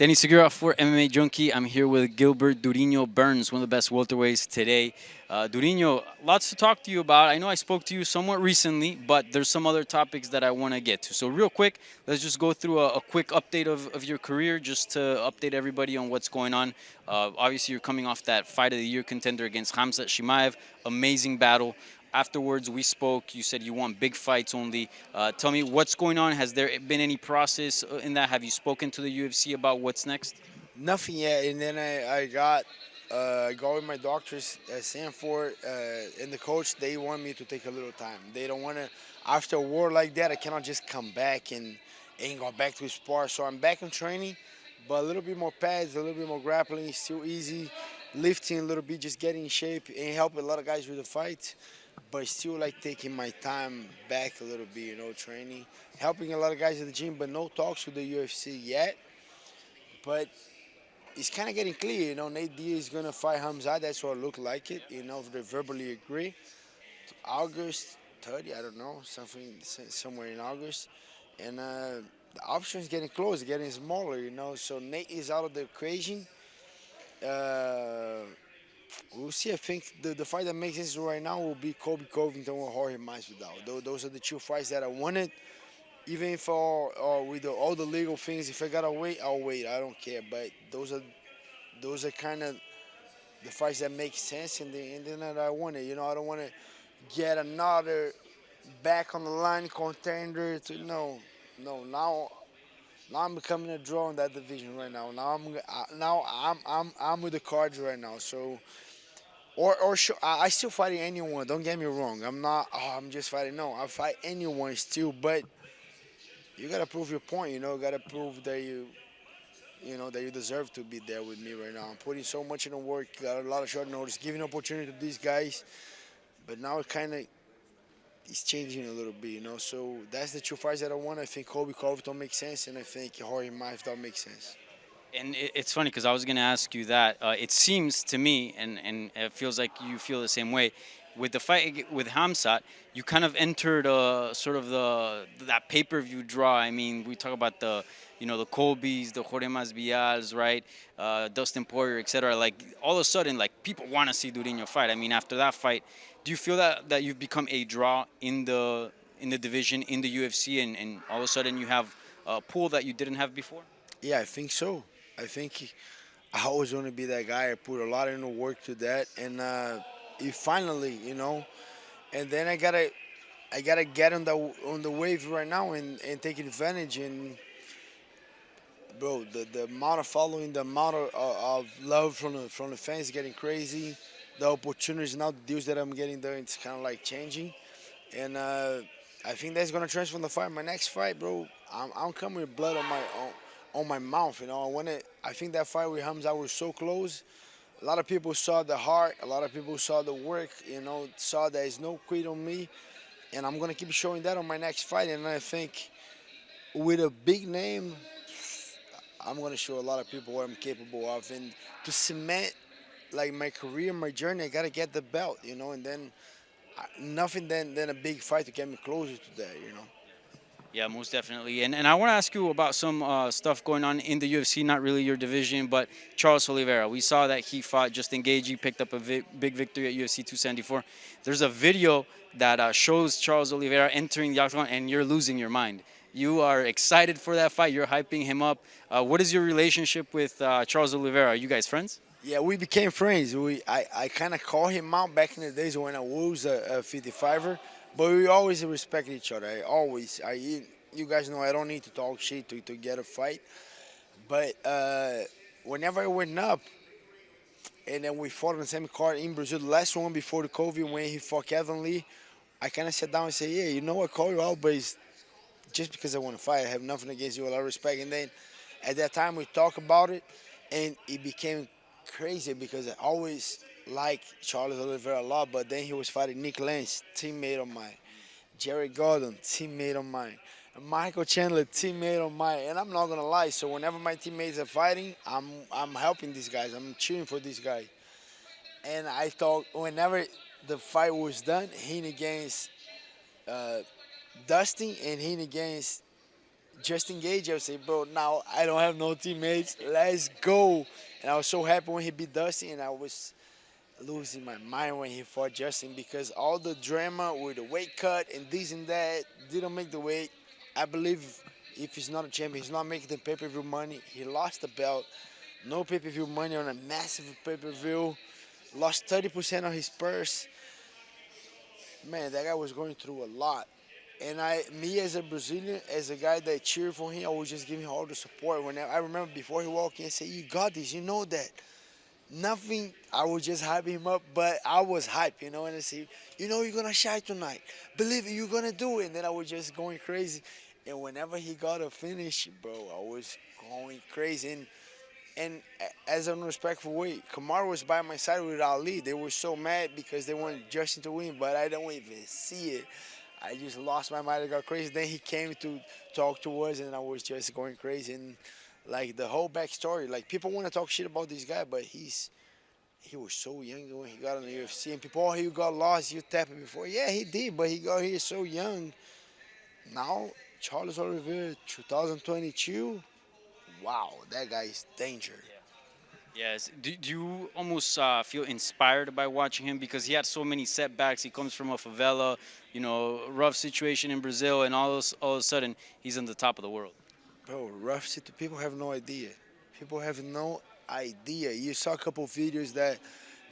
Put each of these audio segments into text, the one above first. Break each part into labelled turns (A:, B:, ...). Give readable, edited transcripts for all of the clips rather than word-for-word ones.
A: Danny Segura for MMA Junkie. I'm here with Gilbert Burns, one of the best welterweights today. Durinho, lots to talk to you about. I know I spoke to you somewhat recently, but there's some other topics that I want to get to. So real quick, let's just go through a quick update of your career, just to update everybody on what's going on. Obviously, you're coming off that Fight of the Year contender against Khamzat Chimaev. Amazing battle. Afterwards, we spoke. You said you want big fights only. Tell me what's going on. Has there been any process in that? Have you spoken to the UFC about what's next?
B: Nothing yet, and then I got with my doctors at Sanford and the coach. They want me to take a little time. They don't want to. After a war like that, I cannot just come back and go back to spar. So I'm back in training, but a little bit more pads, a little bit more grappling, still easy, lifting a little bit, just getting in shape and help a lot of guys with the fight. But still like taking my time back a little bit, training, helping a lot of guys at the gym, but no talks with the UFC yet. But it's kind of getting clear, Nate Diaz is gonna fight Hamza. That's what it looked like it, if they verbally agree. August 30, I don't know, something somewhere in August, and the options getting closer, getting smaller, So Nate is out of the equation. Uh, we'll see. I think the fight that makes sense right now will be Kobe Covington or Jorge Masvidal. Those are the two fights that I wanted. Even if with all the legal things, if I gotta wait, I'll wait. I don't care. But those are kind of the fights that make sense and then that I want it. I don't want to get another back on the line contender to no. Now I'm becoming a draw in that division right now. Now I'm with the cards right now. So I still fighting anyone. Don't get me wrong. I'm not. Oh, I'm just fighting. No, I fight anyone still. But you gotta prove your point. You gotta prove that that you deserve to be there with me right now. I'm putting so much in the work, got a lot of short notice, giving opportunity to these guys. But now it kind of is changing a little bit. So that's the two fights that I want. I think Kobe Covington makes sense, and I think Jorge Masvidal makes sense.
A: And it's funny because I was going to ask you that. It seems to me, and it feels like you feel the same way, with the fight with Hamzat, you kind of entered sort of that pay-per-view draw. I mean, we talk about the Colbys, the Jorge Masvidals, right? Dustin Poirier, etc. Like all of a sudden, like people want to see Durinho fight. I mean, after that fight, do you feel that you've become a draw in the division in the UFC, and all of a sudden you have a pool that you didn't have before?
B: Yeah, I think so. I think I always want to be that guy. I put a lot of work to that, and it finally, and then I gotta get on the wave right now and take advantage. And bro, the amount of following, the amount of love from the fans is getting crazy. The opportunities now, the deals that I'm getting there, it's kind of like changing, and I think that's gonna transform the fight. My next fight, bro, I'm coming with blood on my mouth. I want to. I think that fight with Hamza was so close. A lot of people saw the heart. A lot of people saw the work. Saw there is no quit on me, and I'm gonna keep showing that on my next fight. And I think with a big name, I'm gonna show a lot of people what I'm capable of, and to cement like my career, my journey, I gotta get the belt, and then nothing than a big fight to get me closer to that.
A: Yeah, most definitely. And I want to ask you about some stuff going on in the UFC, not really your division, but Charles Oliveira. We saw that he fought Justin Gaethje, picked up a big victory at UFC 274. There's a video that shows Charles Oliveira entering the octagon, and you're losing your mind. You are excited for that fight. You're hyping him up. What is your relationship with Charles Oliveira? Are you guys friends?
B: Yeah, we became friends. I kind of called him out back in the days when I was a 55er, but we always respected each other. You guys know I don't need to talk shit to get a fight. But whenever I went up, and then we fought on the same card in Brazil, the last one before the COVID when he fought Kevin Lee, I kind of sat down and said, yeah, I call you out, but it's just because I want to fight. I have nothing against you, a lot of respect. And then at that time we talked about it, and it became crazy because I always liked Charles Oliveira a lot, but then he was fighting Nick Lance, teammate of mine, Jared Gordon, teammate of mine, Michael Chandler, teammate of mine, and I'm not gonna lie. So whenever my teammates are fighting, I'm helping these guys. I'm cheering for these guys. And I thought whenever the fight was done, him against uh, Dustin and him against just engage. I would say, bro, now I don't have no teammates. Let's go. And I was so happy when he beat Dusty, and I was losing my mind when he fought Justin because all the drama with the weight cut and this and that didn't make the weight. I believe if he's not a champion, he's not making the pay per view money. He lost the belt. No pay per view money on a massive pay per view. Lost 30% of his purse. Man, that guy was going through a lot. And me as a Brazilian, as a guy that cheered for him, I was just giving him all the support. When I remember before he walked in, I said, "You got this. You know that." Nothing. I was just hyping him up, but I was hyped, And I said, "You're gonna shine tonight. Believe it, you're gonna do it." And then I was just going crazy. And whenever he got a finish, bro, I was going crazy. And as an respectful way, Kamara was by my side with Ali. They were so mad because they wanted Justin to win, but I don't even see it. I just lost my mind. I got crazy. Then he came to talk to us, and I was just going crazy. And like the whole backstory, like people want to talk shit about this guy, but he was so young when he got in the UFC. And people, oh, he got lost. You tapped him before. Yeah, he did, but he got here so young. Now, Charles Oliveira, 2022. Wow, that guy is danger.
A: Yes. Do you almost feel inspired by watching him because he had so many setbacks? He comes from a favela, rough situation in Brazil, and all of a sudden he's on the top of the world.
B: Bro, rough city. People have no idea. People have no idea. You saw a couple of videos that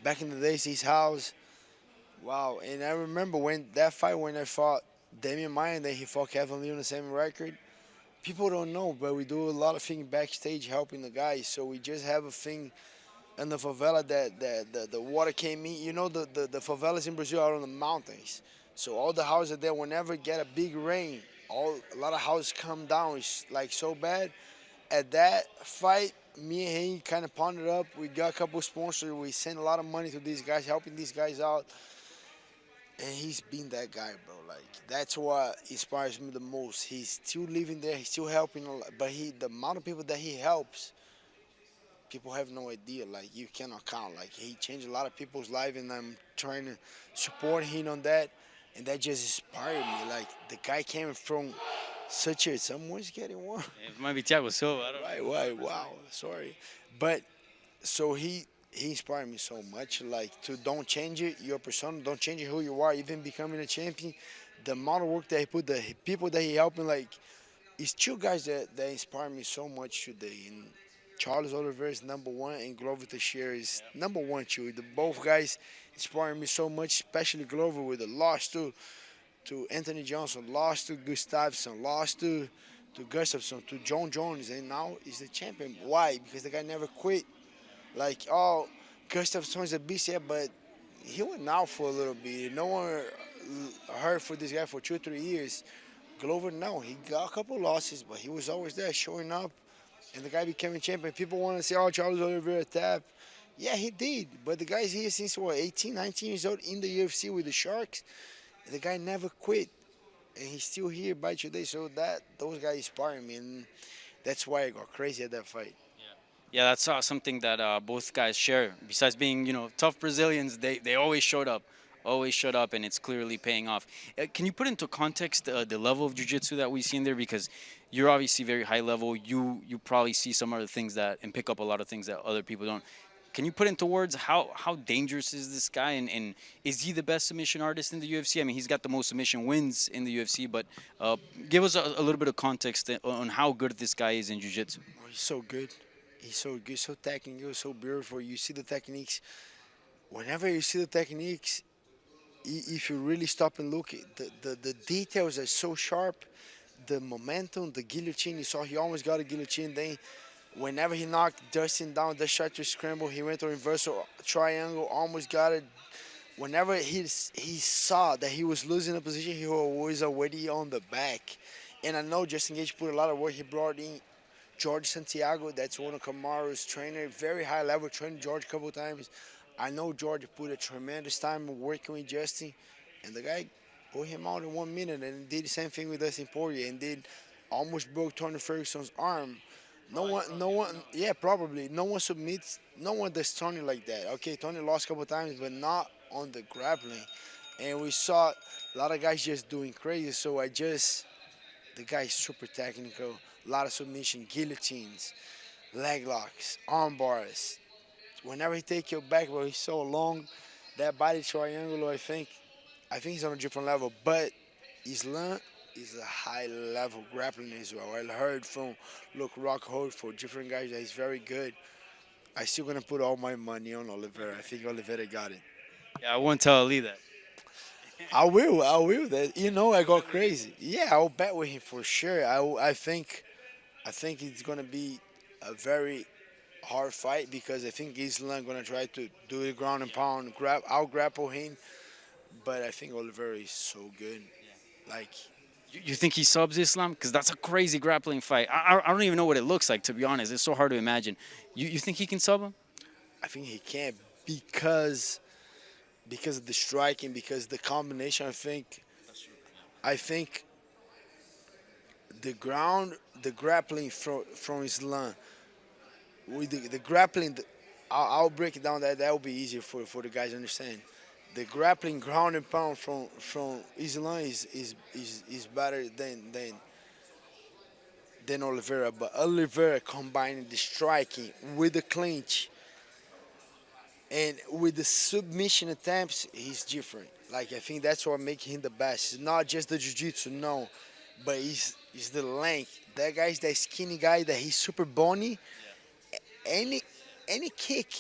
B: back in the days, his house. Wow. And I remember when that fight when I fought Damian Maia and then he fought Kevin Lee on the same record. People don't know, but we do a lot of things backstage helping the guys. So we just have a thing in the favela that the water came in. The favelas in Brazil are on the mountains. So all the houses there, whenever get a big rain, a lot of houses come down. It's like so bad. At that fight, me and he kind of pondered up. We got a couple sponsors. We sent a lot of money to these guys, helping these guys out. And he's been that guy, bro. Like that's what inspires me the most. He's still living there. He's still helping, but the amount of people that he helps, people have no idea. Like you cannot count. Like he changed a lot of people's life, and I'm trying to support him on that. And that just inspired me. Like the guy came from such a someone's getting one.
A: It might be Thiago Silva. I don't
B: Right,
A: know.
B: right, wow. Sorry, but so he inspired me so much. Like to don't change it, your persona, don't change it who you are. Even becoming a champion, the amount of work that he put, the people that he helping, like it's two guys that inspire me so much today. And Charles Oliveira is number one, and Glover Teixeira is number one too. The both guys inspire me so much, especially Glover with the loss to Anthony Johnson, lost to Gustafsson, lost to Gustafsson, to John Jones, and now he's the champion. Why? Because the guy never quit. Like, oh, Gustafsson is a beast, yeah, but he went out for a little bit. No one heard for this guy for 2 or 3 years. Glover, no, he got a couple losses, but he was always there showing up, and the guy became a champion. People want to say, oh, Charles Oliveira tapped. Yeah, he did, but the guy's here since, what, 18, 19 years old in the UFC with the Sharks. And the guy never quit, and he's still here by today. So those guys inspire me, and that's why I got crazy at that fight.
A: Yeah, that's something that both guys share. Besides being, tough Brazilians, they always showed up, and it's clearly paying off. Can you put into context the level of jiu-jitsu that we see in there? Because you're obviously very high level. You probably see some other things and pick up a lot of things that other people don't. Can you put into words how dangerous is this guy, and is he the best submission artist in the UFC? I mean, he's got the most submission wins in the UFC, but give us a little bit of context on how good this guy is in jiu-jitsu.
B: Oh, he's so good. He's so good, so technical, so beautiful. You see the techniques. Whenever you see the techniques, if you really stop and look, the details are so sharp. The momentum, the guillotine. You saw he almost got a guillotine. Then, whenever he knocked Dustin down, the shot to scramble, he went to reversal triangle, almost got it. Whenever he saw that he was losing the position, he was already on the back. And I know Justin Gage put a lot of work. He brought in George Santiago, that's one of Kamaru's trainer, very high level, trained George a couple times. I know George put a tremendous time working with Justin, and the guy put him out in 1 minute and did the same thing with Dustin Poirier and did almost broke Tony Ferguson's arm. No one, yeah, probably. No one submits, no one does Tony like that. Okay, Tony lost a couple times, but not on the grappling. And we saw a lot of guys just doing crazy, so The guy is super technical. A lot of submission, guillotines, leg locks, arm bars. Whenever he take your back, bro, he's so long. That body triangle, I think he's on a different level. But Islam is a high level grappling as well. I heard from Luke Rockhold for different guys that he's very good. I still gonna put all my money on Oliveira. I think Oliveira got it.
A: Yeah, I won't tell Ali that.
B: I will. I will. That I go crazy. Yeah, I'll bet with him for sure. I think it's gonna be a very hard fight because I think Islam gonna try to do the ground and pound, I'll grapple him, but I think Oliveira is so good. Like
A: You think he subs Islam? Because that's a crazy grappling fight. I don't even know what it looks like, to be honest. It's so hard to imagine. You think he can sub him?
B: I think he can't because of the striking, because the combination. I think the grappling from Islam with the grappling. I'll break it down. That will be easier for the guys to understand. The grappling ground and pound from Islam is better than Oliveira, but Oliveira combining the striking with the clinch and with the submission attempts, he's different. Like I think that's what makes him the best. It's not just the jiu-jitsu, no, but he's the length. That guy's that skinny guy that he's super bony. Any any kick,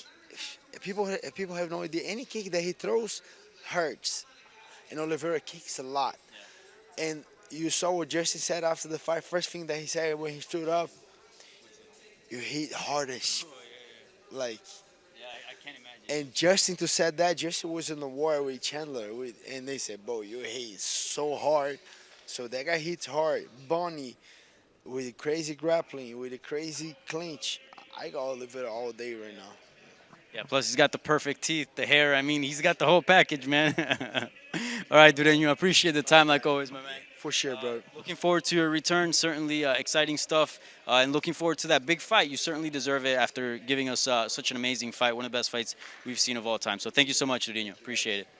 B: people have no idea. Any kick that he throws hurts, and Oliveira kicks a lot. And you saw what Justin said after the fight. First thing that he said when he stood up, you hit hard as like.
A: Yeah, I can't imagine.
B: And Justin to said that Justin was in the war with Chandler, and they said, "Bro, you hit so hard." So that guy hits hard. Bonnie with crazy grappling, with a crazy clinch. I got Oliveira all day right now.
A: Yeah, plus he's got the perfect teeth, the hair. I mean, he's got the whole package, man. All right, Dureño, I appreciate the time like always, my man.
B: For sure, bro.
A: Looking forward to your return. Certainly exciting stuff. And looking forward to that big fight. You certainly deserve it after giving us such an amazing fight, one of the best fights we've seen of all time. So thank you so much, Dureño. Appreciate it.